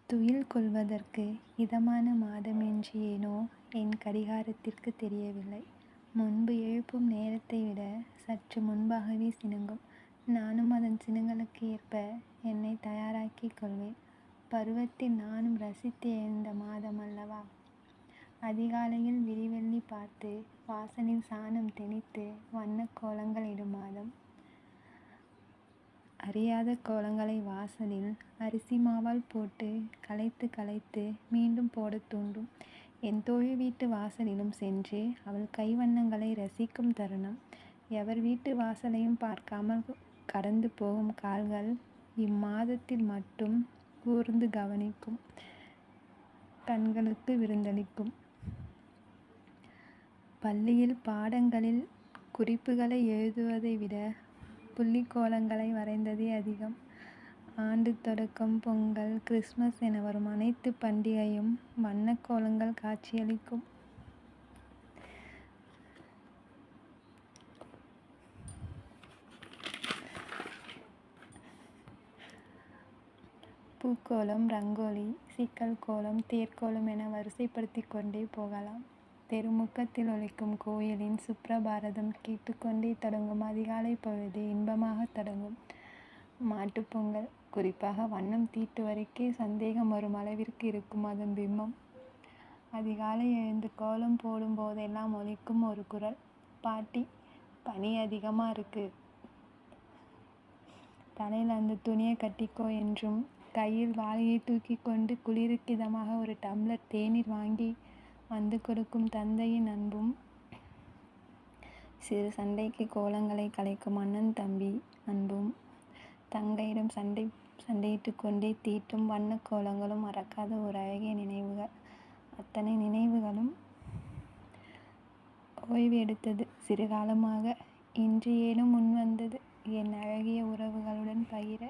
துயில் கொள்வதற்கு இதமான மாதம் என்று ஏனோ என் கடிகாரத்திற்கு தெரியவில்லை. முன்பு எழுப்பும் நேரத்தை விட சற்று முன்பாகவே சிணுங்கும். நானும் அதன் சிணுங்கலுக்கு ஏற்ப என்னை தயாராக்கிக் கொள்வேன். பருவத்தில் நானும் ரசித்து எழுந்த மாதம் அல்லவா. அதிகாலையில் விடிவெள்ளி பார்த்து வாசலில் சாணம் தெளித்து வண்ணக் கோலங்கள் இடும் மாதம். அறியாத கோலங்களை வாசலில் அரிசி மாவால் போட்டு கலைத்து கலைத்து மீண்டும் போடத் தூண்டும். என் தோழி வீட்டு வாசலிலும் சென்று அவள் கைவண்ணங்களை ரசிக்கும் தருணம். எவர் வீட்டு வாசலையும் பார்க்காமல் கடந்து போகும் கால்கள் இம்மாதத்தில் மட்டும் கூர்ந்து கவனிக்கும், கண்களுக்கு விருந்தளிக்கும். பள்ளியில் பாடங்களில் குறிப்புகளை எழுதுவதை விட புள்ளிக்கோலங்களை வரைந்ததே அதிகம். ஆண்டு தொடக்கம், பொங்கல், கிறிஸ்மஸ் என வரும் அனைத்து பண்டிகையும் வண்ணக்கோலங்கள் காட்சியளிக்கும். பூக்கோலம், ரங்கோலி, சிக்கல் கோலம், தேர்கோலம் என வரிசைப்படுத்தி கொண்டே போகலாம். தெருமுக்கத்தில் ஒலிக்கும் கோயிலின் சுப்ரபாரதம் கேட்டுக்கொண்டே தொடங்கும் அதிகாலை பொழுது இன்பமாக தொடங்கும். மாட்டுப்பொங்கல் குறிப்பாக வண்ணம் தீட்டுவதற்கே சந்தேகம் வரும் அளவிற்கு இருக்கும் அதன் பிம்பம். அதிகாலை எழுந்து கோலம் போடும் போதெல்லாம் ஒலிக்கும் ஒரு குரல், பாட்டி பனி அதிகமாக இருக்கு, தலையில் அந்த துணியை கட்டிக்கோ என்றும், கையில் வாளியை தூக்கி கொண்டு குளிருக்கு இதமாக ஒரு டம்ளர் தேநீர் வாங்கி வந்து கொடுக்கும் தந்தையின் அன்பும், சிறு சண்டைக்கு கோலங்களை கலைக்கும் அண்ணன் தம்பி அன்பும், தங்கையிடம் சண்டையிட்டு கொண்டே தீட்டும் வண்ணக் கோலங்களும் மறக்காத ஒரு அழகிய நினைவுகள். அத்தனை நினைவுகளும் ஓய்வு எடுத்தது சிறுகாலமாக. இன்று ஏனும் முன் வந்தது என் அழகிய உறவுகளுடன் பகிர.